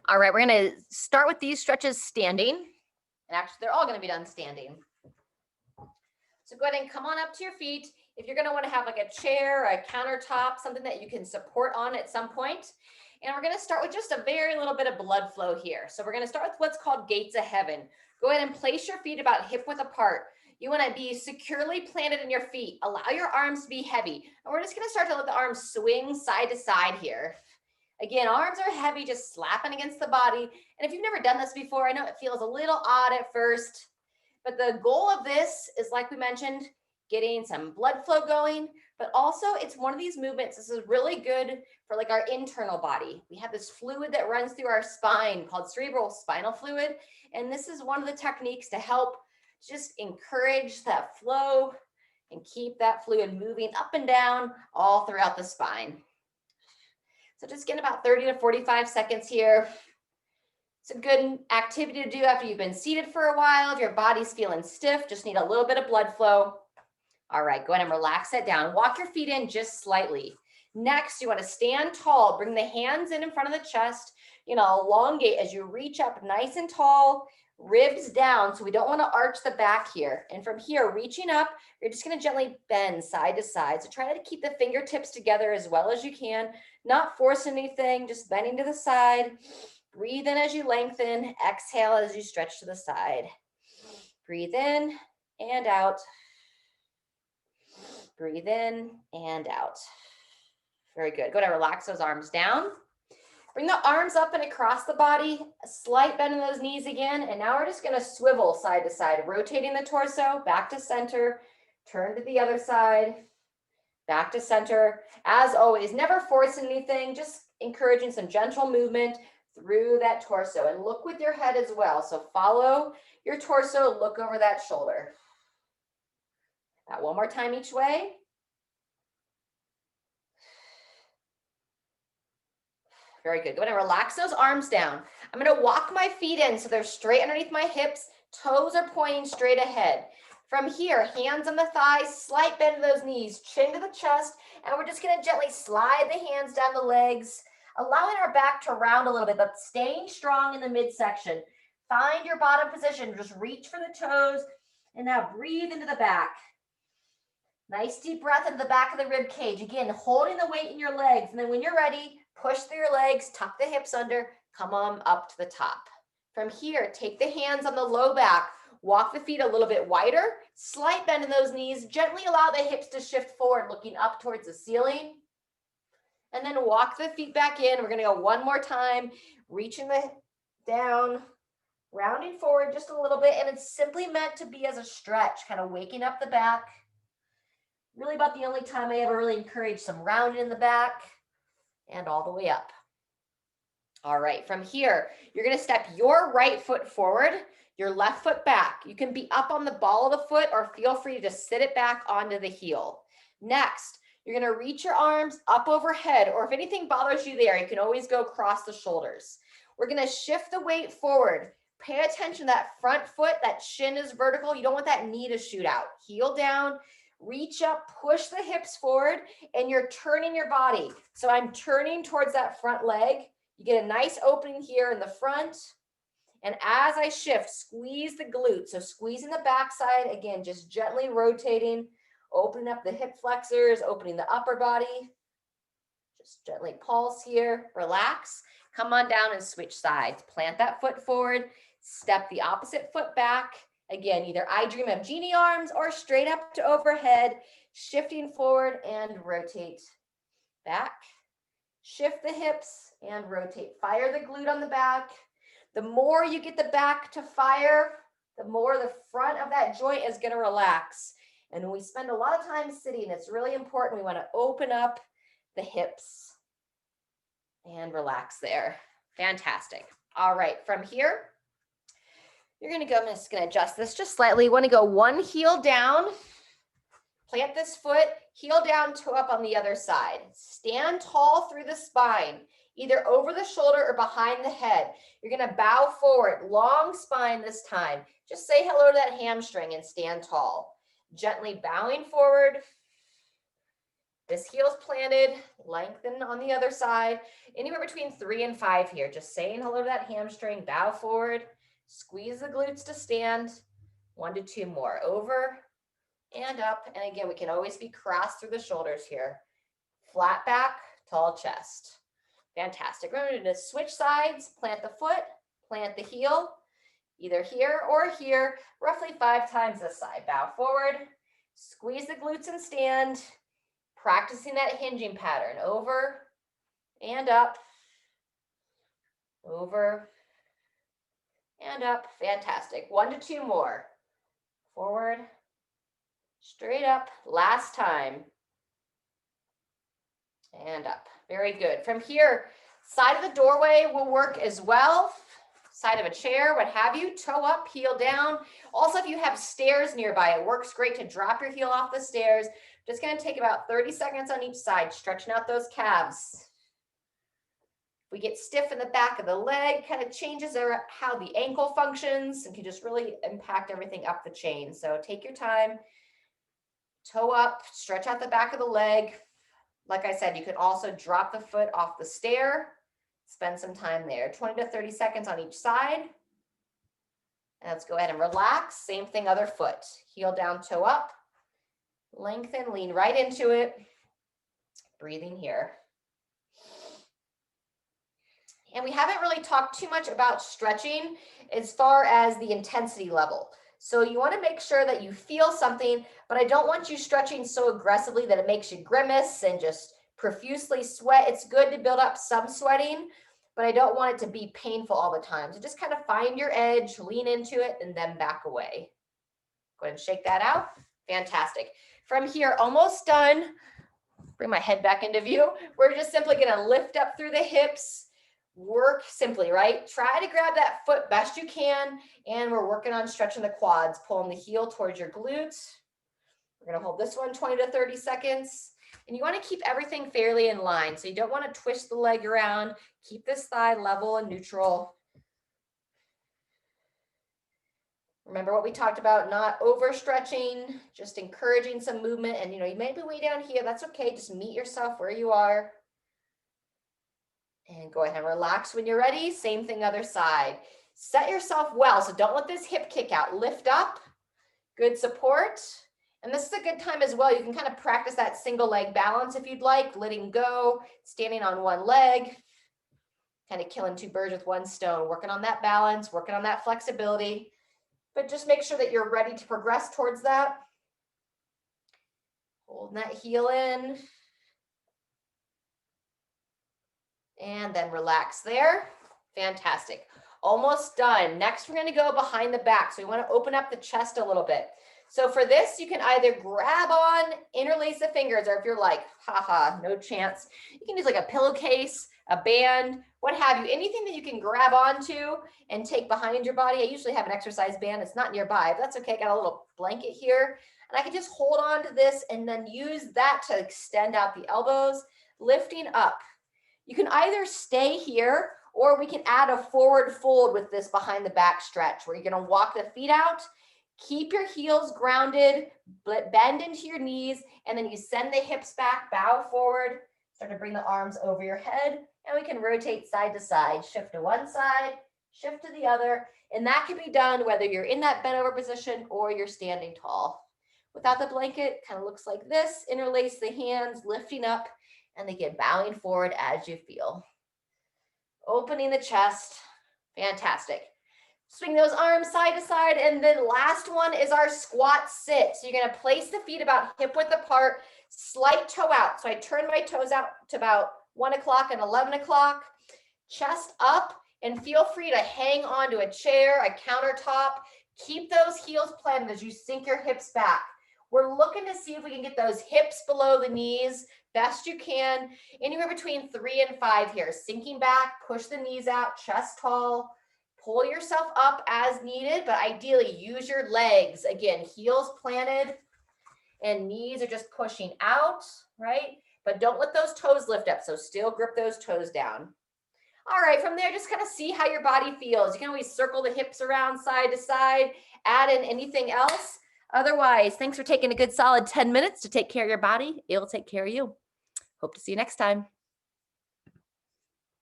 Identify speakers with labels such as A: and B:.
A: All right, we're gonna start with these stretches standing. And actually, they're all gonna be done standing. So go ahead and come on up to your feet. If you're gonna wanna have like a chair, a countertop, something that you can support on at some point. And we're gonna start with just a very little bit of blood flow here. So we're gonna start with what's called gates of heaven. Go ahead and place your feet about hip width apart. You wanna be securely planted in your feet. Allow your arms to be heavy. And we're just gonna start to let the arms swing side to side here. Again, arms are heavy, just slapping against the body. And if you've never done this before, I know it feels a little odd at first, but the goal of this is, like we mentioned, getting some blood flow going, but also it's one of these movements. This is really good for like our internal body. We have this fluid that runs through our spine called cerebral spinal fluid. And this is one of the techniques to help just encourage that flow and keep that fluid moving up and down all throughout the spine. So just get about 30 to 45 seconds here. It's a good activity to do after you've been seated for a while. If your body's feeling stiff, just need a little bit of blood flow. All right, go ahead and relax that down. Walk your feet in just slightly. Next, you want to stand tall. Bring the hands in front of the chest. Elongate as you reach up nice and tall, ribs down. So we don't want to arch the back here. And from here, reaching up, you're just going to gently bend side to side. So try to keep the fingertips together as well as you can. Not force anything, just bending to the side. Breathe in as you lengthen. Exhale as you stretch to the side. Breathe in and out. Breathe in and out. Very good. Go ahead and relax those arms down. Bring the arms up and across the body. A slight bend in those knees again. And now we're just going to swivel side to side, rotating the torso back to center. Turn to the other side. Back to center. As always, never force anything, just encouraging some gentle movement through that torso. And look with your head as well. So follow your torso, look over that shoulder. That one more time each way. Very good. Go ahead and relax those arms down. I'm going to walk my feet in so they're straight underneath my hips. Toes are pointing straight ahead. From here, hands on the thighs, slight bend of those knees, chin to the chest, and we're just going to gently slide the hands down the legs, allowing our back to round a little bit, but staying strong in the midsection. Find your bottom position. Just reach for the toes, and now breathe into the back. Nice deep breath into the back of the rib cage. Again, holding the weight in your legs, and then when you're ready, push through your legs, tuck the hips under, come on up to the top. From here, take the hands on the low back, walk the feet a little bit wider, slight bend in those knees, gently allow the hips to shift forward, looking up towards the ceiling. And then walk the feet back in. We're gonna go one more time, reaching the down, rounding forward just a little bit, and it's simply meant to be as a stretch, kind of waking up the back. Really about the only time I ever really encourage some rounding in the back and all the way up. All right, from here, you're gonna step your right foot forward, your left foot back. You can be up on the ball of the foot or feel free to just sit it back onto the heel. Next, you're gonna reach your arms up overhead, or if anything bothers you there, you can always go across the shoulders. We're gonna shift the weight forward. Pay attention to that front foot, that shin is vertical. You don't want that knee to shoot out. Heel down, reach up, push the hips forward, and you're turning your body. So I'm turning towards that front leg. You get a nice opening here in the front. And as I shift, squeeze the glutes. So squeezing the backside, again, just gently rotating, opening up the hip flexors, opening the upper body. Just gently pulse here, relax. Come on down and switch sides. Plant that foot forward, step the opposite foot back. Again, either I dream of genie arms or straight up to overhead, shifting forward and rotate back. Shift the hips and rotate. Fire the glute on the back. The more you get the back to fire, the more the front of that joint is going to relax. And when we spend a lot of time sitting, it's really important. We want to open up the hips and relax there. Fantastic. All right, from here, you're going to go, I'm just going to adjust this just slightly. You want to go one heel down, plant this foot, heel down, toe up on the other side. Stand tall through the spine, either over the shoulder or behind the head. You're going to bow forward, long spine this time. Just say hello to that hamstring and stand tall. Gently bowing forward, This heel's planted, lengthen on the other side, anywhere between 3 and 5 here. Just saying hello to that hamstring, bow forward, squeeze the glutes to stand, 1 to 2 more, over and up. And again, we can always be crossed through the shoulders here. Flat back, tall chest. Fantastic. Remember to switch sides, plant the foot, plant the heel, either here or here, roughly 5 times this side. Bow forward, squeeze the glutes and stand, practicing that hinging pattern, over and up, over and up. Fantastic. 1 to 2 more. Forward, straight up, last time. And up. Very good. From here, side of the doorway will work as well. Side of a chair, what have you. Toe up, heel down. Also, if you have stairs nearby, it works great to drop your heel off the stairs. Just going to take about 30 seconds on each side, stretching out those calves. We get stiff in the back of the leg, kind of changes how the ankle functions and can just really impact everything up the chain. So take your time, toe up, stretch out the back of the leg. Like I said, you can also drop the foot off the stair, spend some time there, 20 to 30 seconds on each side. And let's go ahead and relax. Same thing, other foot, heel down, toe up, lengthen, lean right into it. Breathing here. And we haven't really talked too much about stretching as far as the intensity level. So you want to make sure that you feel something, but I don't want you stretching so aggressively that it makes you grimace and just profusely sweat. It's good to build up some sweating, but I don't want it to be painful all the time. So just kind of find your edge, lean into it, and then back away. Go ahead and shake that out. Fantastic. From here, almost done. Bring my head back into view. We're just simply going to lift up through the hips. Work simply, right? Try to grab that foot best you can, and we're working on stretching the quads, pulling the heel towards your glutes. We're going to hold this one 20 to 30 seconds, and you want to keep everything fairly in line. So you don't want to twist the leg around. Keep this thigh level and neutral. Remember what we talked about, not overstretching, just encouraging some movement. And you may be way down here. That's okay. Just meet yourself where you are. And go ahead and relax when you're ready. Same thing, other side. Set yourself well, so don't let this hip kick out. Lift up, good support. And this is a good time as well. You can kind of practice that single leg balance if you'd like, letting go, standing on one leg, kind of killing 2 birds with 1 stone, working on that balance, working on that flexibility. But just make sure that you're ready to progress towards that. Holding that heel in. And then relax there. Fantastic. Almost done. Next, we're going to go behind the back. So we want to open up the chest a little bit. So for this, you can either grab on, interlace the fingers, or if you're like, haha, no chance, you can use like a pillowcase, a band, what have you, anything that you can grab onto and take behind your body. I usually have an exercise band. It's not nearby, but that's okay. I got a little blanket here, and I can just hold on to this and then use that to extend out the elbows, lifting up. You can either stay here, or we can add a forward fold with this behind the back stretch where you're going to walk the feet out, keep your heels grounded, bend into your knees, and then you send the hips back, bow forward, start to bring the arms over your head, and we can rotate side to side, shift to one side, shift to the other, and that can be done whether you're in that bent over position or you're standing tall. Without the blanket, kind of looks like this. Interlace the hands, lifting up, and again, bowing forward as you feel. Opening the chest. Fantastic. Swing those arms side to side. And then last one is our squat sit. So you're going to place the feet about hip width apart, slight toe out. So I turn my toes out to about 1 o'clock and 11 o'clock. Chest up, and feel free to hang onto a chair, a countertop. Keep those heels planted as you sink your hips back. We're looking to see if we can get those hips below the knees best you can, anywhere between 3 and 5 here. Sinking back, push the knees out, chest tall, pull yourself up as needed, but ideally use your legs. Again, heels planted and knees are just pushing out, right? But don't let those toes lift up, so still grip those toes down. All right, from there, just kind of see how your body feels. You can always circle the hips around side to side, add in anything else. Otherwise, thanks for taking a good solid 10 minutes to take care of your body. It'll take care of you. Hope to see you next time.